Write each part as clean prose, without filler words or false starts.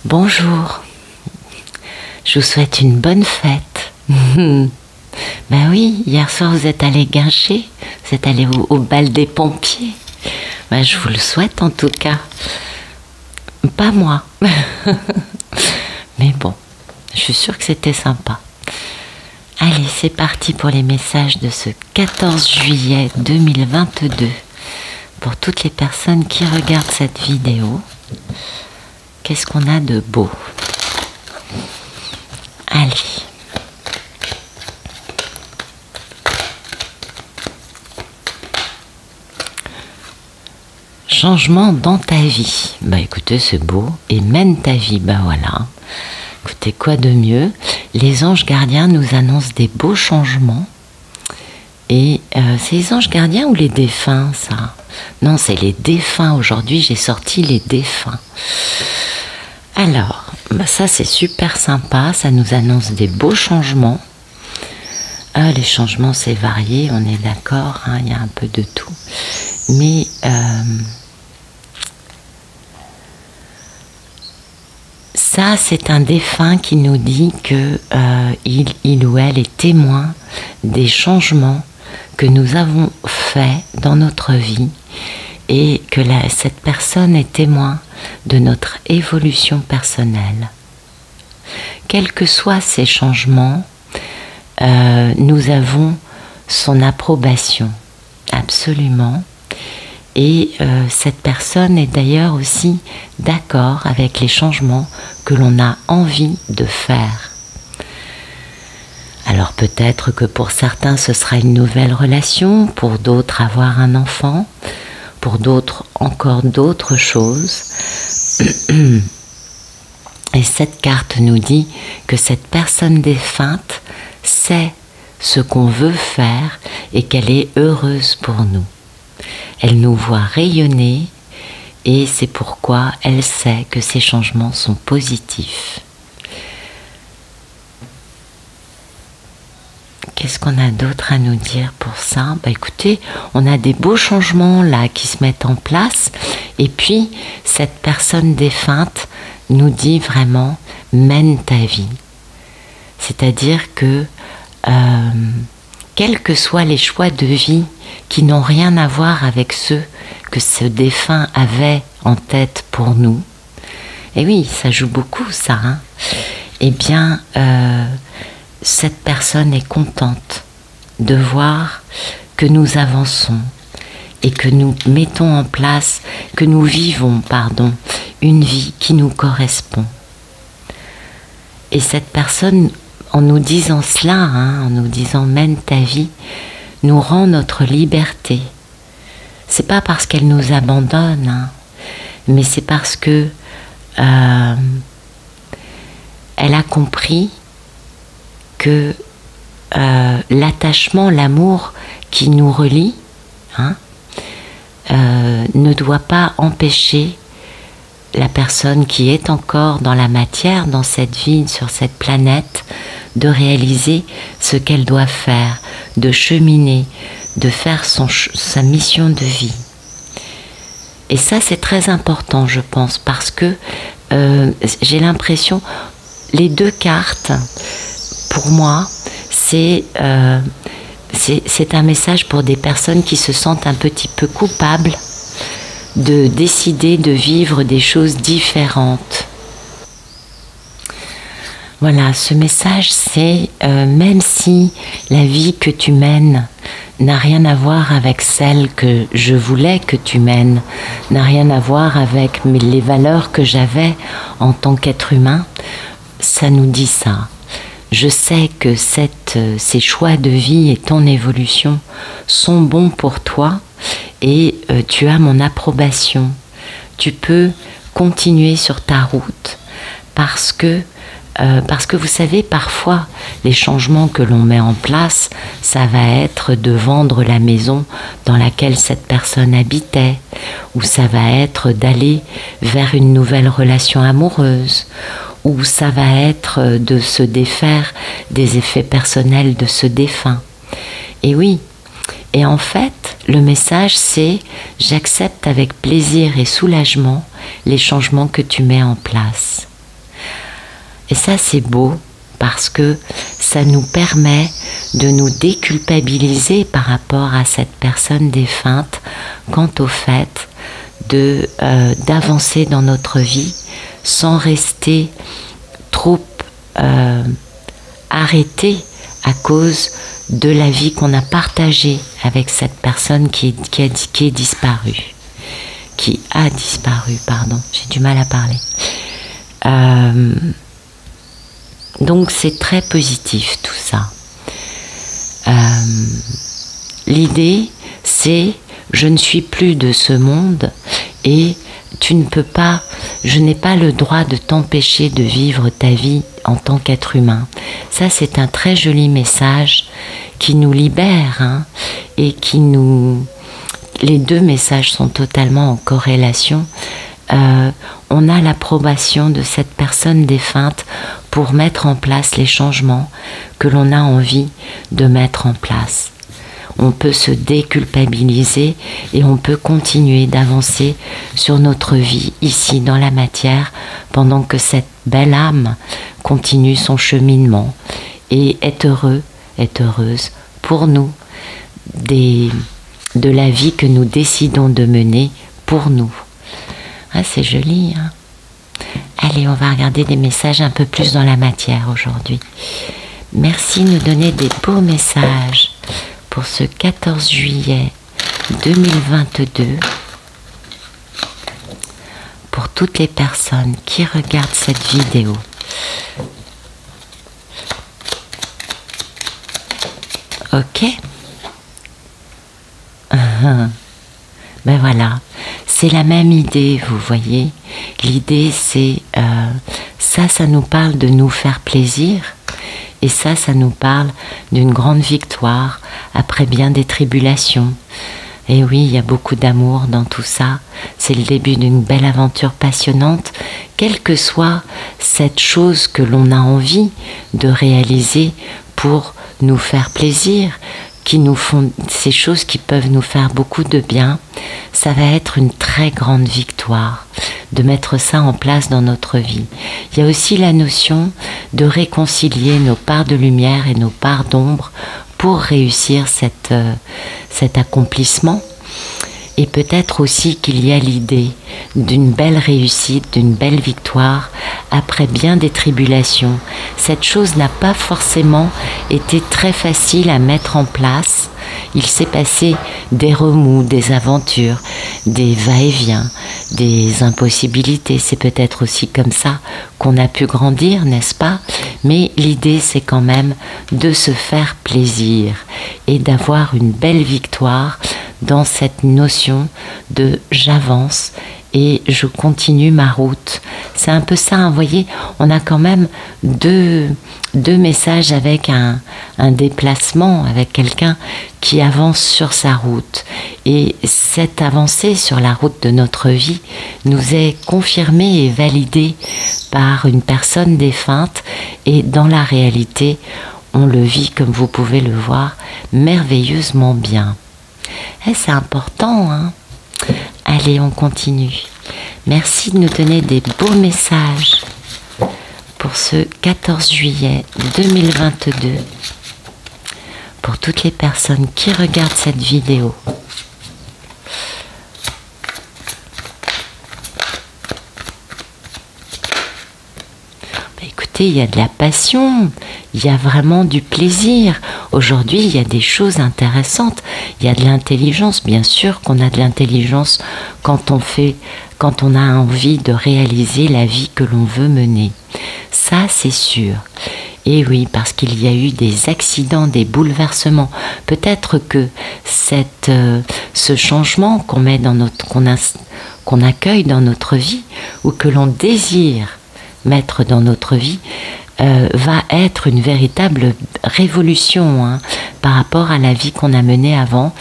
Bonjour, je vous souhaite une bonne fête. Ben oui, hier soir vous êtes allé guincher, vous êtes allé au bal des pompiers. Ben, je vous le souhaite en tout cas. Pas moi. Mais bon, je suis sûre que c'était sympa. Allez, c'est parti pour les messages de ce 14 juillet 2022. Pour toutes les personnes qui regardent cette vidéo, qu'est-ce qu'on a de beau? Allez. Changement dans ta vie. Bah écoutez, c'est beau. Et mène ta vie. Bah voilà. Écoutez, quoi de mieux? Les anges gardiens nous annoncent des beaux changements. Et c'est les anges gardiens ou les défunts, ça? Non, c'est les défunts. Aujourd'hui, j'ai sorti les défunts. Alors, bah ça c'est super sympa. Ça nous annonce des beaux changements. Ah, les changements, c'est varié, on est d'accord. Hein, il y a un peu de tout. Mais ça, c'est un défunt qui nous dit que il ou elle est témoin des changements que nous avons faits dans notre vie et que cette personne est témoin de notre évolution personnelle. Quels que soient ces changements, nous avons son approbation, absolument. Et cette personne est d'ailleurs aussi d'accord avec les changements que l'on a envie de faire. Alors peut-être que pour certains ce sera une nouvelle relation, pour d'autres avoir un enfant, pour d'autres encore d'autres choses. Et cette carte nous dit que cette personne défunte sait ce qu'on veut faire et qu'elle est heureuse pour nous. Elle nous voit rayonner et c'est pourquoi elle sait que ces changements sont positifs. Qu'est-ce qu'on a d'autre à nous dire pour ça? Bah écoutez, on a des beaux changements là qui se mettent en place et puis cette personne défunte nous dit vraiment mène ta vie. C'est-à-dire que quels que soient les choix de vie qui n'ont rien à voir avec ceux que ce défunt avait en tête pour nous, et oui, ça joue beaucoup ça, hein, eh bien, cette personne est contente de voir que nous avançons et que nous mettons en place, que nous vivons, une vie qui nous correspond. Et cette personne, en nous disant cela, hein, en nous disant mène ta vie, nous rend notre liberté. C'est pas parce qu'elle nous abandonne, hein, mais c'est parce que elle a compris que l'attachement, l'amour qui nous relie, hein, ne doit pas empêcher la personne qui est encore dans la matière, dans cette vie, sur cette planète, de réaliser ce qu'elle doit faire, de cheminer, de faire sa mission de vie. Et ça, c'est très important, je pense, parce que j'ai l'impression, les deux cartes, pour moi, c'est un message pour des personnes qui se sentent un petit peu coupables de décider de vivre des choses différentes. Voilà, ce message, c'est même si la vie que tu mènes n'a rien à voir avec celle que je voulais que tu mènes, n'a rien à voir avec les valeurs que j'avais en tant qu'être humain, ça nous dit ça. Je sais que ces choix de vie et ton évolution sont bons pour toi et tu as mon approbation. Tu peux continuer sur ta route parce que vous savez, parfois, les changements que l'on met en place, ça va être de vendre la maison dans laquelle cette personne habitait, ou ça va être d'aller vers une nouvelle relation amoureuse, ou ça va être de se défaire des effets personnels de ce défunt. Et oui, et en fait, le message c'est « J'accepte avec plaisir et soulagement les changements que tu mets en place ». Et ça, c'est beau parce que ça nous permet de nous déculpabiliser par rapport à cette personne défunte quant au fait d'avancer dans notre vie sans rester trop arrêté à cause de la vie qu'on a partagée avec cette personne qui est disparue. Qui a disparu, pardon, j'ai du mal à parler. Donc c'est très positif tout ça. L'idée c'est je ne suis plus de ce monde et tu ne peux pas, je n'ai pas le droit de t'empêcher de vivre ta vie en tant qu'être humain. Ça c'est un très joli message qui nous libère hein, et qui nous... Les deux messages sont totalement en corrélation. On a l'approbation de cette personne défunte pour mettre en place les changements que l'on a envie de mettre en place. On peut se déculpabiliser et on peut continuer d'avancer sur notre vie ici dans la matière pendant que cette belle âme continue son cheminement et est heureux, est heureuse pour nous de la vie que nous décidons de mener pour nous. Ah, c'est joli, hein? Allez, on va regarder des messages un peu plus dans la matière aujourd'hui. Merci de nous donner des beaux messages pour ce 14 juillet 2022 pour toutes les personnes qui regardent cette vidéo. Ok? Ben voilà, c'est la même idée, vous voyez. L'idée c'est, ça nous parle de nous faire plaisir, et ça nous parle d'une grande victoire après bien des tribulations. Et oui, il y a beaucoup d'amour dans tout ça, c'est le début d'une belle aventure passionnante, quelle que soit cette chose que l'on a envie de réaliser pour nous faire plaisir, qui nous font ces choses qui peuvent nous faire beaucoup de bien, ça va être une très grande victoire de mettre ça en place dans notre vie. Il y a aussi la notion de réconcilier nos parts de lumière et nos parts d'ombre pour réussir cet accomplissement. Et peut-être aussi qu'il y a l'idée d'une belle réussite, d'une belle victoire après bien des tribulations. Cette chose n'a pas forcément été très facile à mettre en place. Il s'est passé des remous, des aventures, des va-et-vient, des impossibilités. C'est peut-être aussi comme ça qu'on a pu grandir, n'est-ce pas? Mais l'idée, c'est quand même de se faire plaisir et d'avoir une belle victoire dans cette notion de j'avance et je continue ma route. C'est un peu ça, hein, vous voyez, on a quand même deux messages avec un déplacement, avec quelqu'un qui avance sur sa route. Et cette avancée sur la route de notre vie nous est confirmée et validée par une personne défunte et dans la réalité, on le vit, comme vous pouvez le voir, merveilleusement bien. Et c'est important, hein? Allez, on continue. Merci de nous donner des beaux messages pour ce 14 juillet 2022. Pour toutes les personnes qui regardent cette vidéo. Écoutez, il y a de la passion, il y a vraiment du plaisir. Aujourd'hui, il y a des choses intéressantes. Il y a de l'intelligence, bien sûr qu'on a de l'intelligence quand on a envie de réaliser la vie que l'on veut mener. Ça, c'est sûr. Et oui, parce qu'il y a eu des accidents, des bouleversements. Peut-être que ce changement qu'on accueille dans notre vie ou que l'on désire mettre dans notre vie va être une véritable révolution, hein, par rapport à la vie qu'on a menée avant.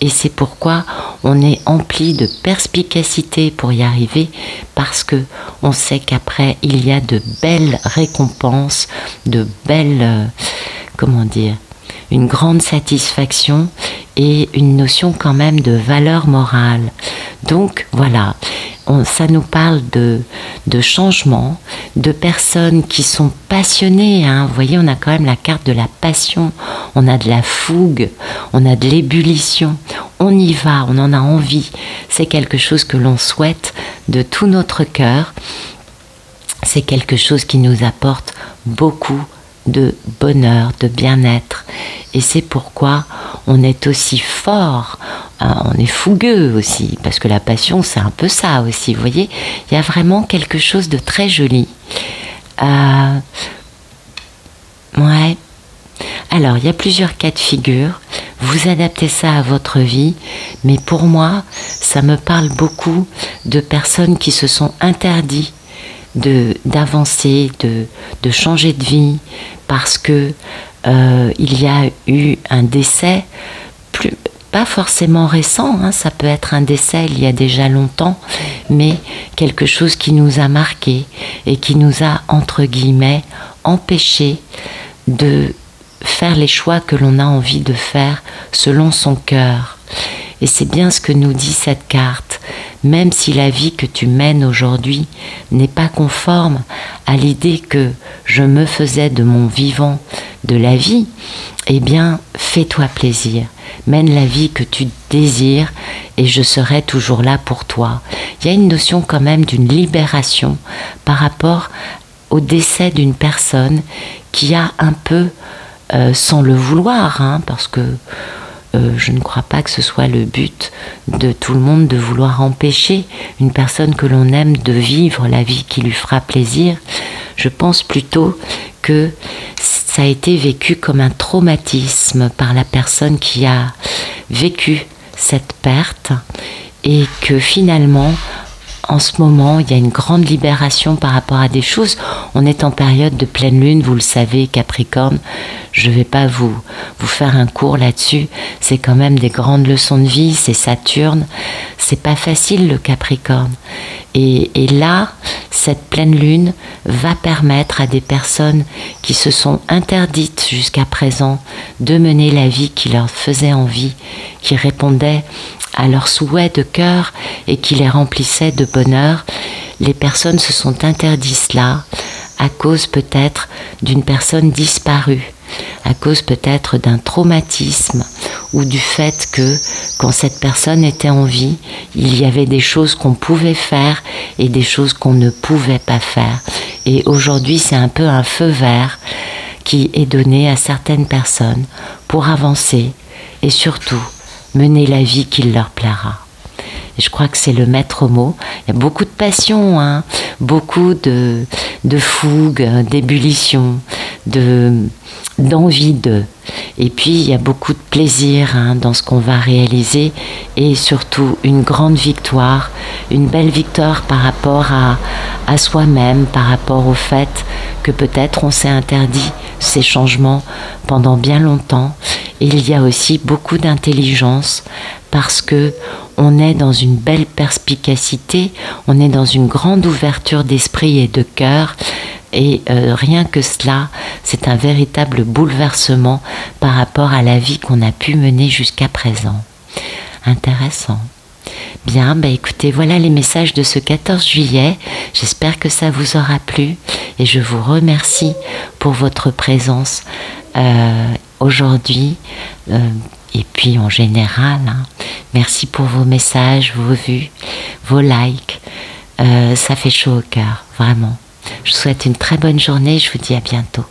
Et c'est pourquoi on est empli de perspicacité pour y arriver, parce que on sait qu'après il y a de belles récompenses, de belles, une grande satisfaction et une notion quand même de valeur morale. Donc voilà, ça nous parle de changement, de personnes qui sont passionnées. Hein. Vous voyez, on a quand même la carte de la passion, on a de la fougue, on a de l'ébullition. On y va, on en a envie. C'est quelque chose que l'on souhaite de tout notre cœur. C'est quelque chose qui nous apporte beaucoup de bonheur, de bien-être. Et c'est pourquoi on est aussi fort, on est fougueux aussi, parce que la passion, c'est un peu ça aussi, vous voyez. Il y a vraiment quelque chose de très joli. Ouais. Alors, il y a plusieurs cas de figure. Vous adaptez ça à votre vie, mais pour moi, ça me parle beaucoup de personnes qui se sont interdits d'avancer, de changer de vie, parce que il y a eu un décès, pas forcément récent, hein, ça peut être un décès il y a déjà longtemps, mais quelque chose qui nous a marqué et qui nous a, entre guillemets, empêché de faire les choix que l'on a envie de faire selon son cœur. Et c'est bien ce que nous dit cette carte. Même si la vie que tu mènes aujourd'hui n'est pas conforme à l'idée que je me faisais de mon vivant, de la vie, eh bien, fais-toi plaisir. Mène la vie que tu désires et je serai toujours là pour toi. Il y a une notion quand même d'une libération par rapport au décès d'une personne qui a un peu, sans le vouloir, hein, parce que je ne crois pas que ce soit le but de tout le monde de vouloir empêcher une personne que l'on aime de vivre la vie qui lui fera plaisir. Je pense plutôt que ça a été vécu comme un traumatisme par la personne qui a vécu cette perte et que finalement, en ce moment, il y a une grande libération par rapport à des choses. On est en période de pleine lune, vous le savez, Capricorne. Je ne vais pas vous faire un cours là-dessus. C'est quand même des grandes leçons de vie, c'est Saturne. C'est pas facile, le Capricorne. Et là, cette pleine lune va permettre à des personnes qui se sont interdites jusqu'à présent de mener la vie qui leur faisait envie, qui répondait à leurs souhaits de cœur et qui les remplissait de bonheur. Les personnes se sont interdites cela à cause peut-être d'une personne disparue, à cause peut-être d'un traumatisme ou du fait que quand cette personne était en vie, il y avait des choses qu'on pouvait faire et des choses qu'on ne pouvait pas faire. Et aujourd'hui, c'est un peu un feu vert qui est donné à certaines personnes pour avancer et surtout mener la vie qui leur plaira. Et je crois que c'est le maître mot. Il y a beaucoup de passion, hein, beaucoup de fougue, d'ébullition, d'envie de. Et puis il y a beaucoup de plaisir, hein, dans ce qu'on va réaliser et surtout une grande victoire, une belle victoire par rapport à soi-même, par rapport au fait que peut-être on s'est interdit ces changements pendant bien longtemps. Et il y a aussi beaucoup d'intelligence parce que on est dans une belle perspicacité, on est dans une grande ouverture d'esprit et de cœur. Et rien que cela, c'est un véritable bouleversement par rapport à la vie qu'on a pu mener jusqu'à présent. Intéressant. Bien, bah écoutez, voilà les messages de ce 14 juillet. J'espère que ça vous aura plu et je vous remercie pour votre présence aujourd'hui et puis en général. Hein. Merci pour vos messages, vos vues, vos likes. Ça fait chaud au cœur, vraiment. Je vous souhaite une très bonne journée, je vous dis à bientôt.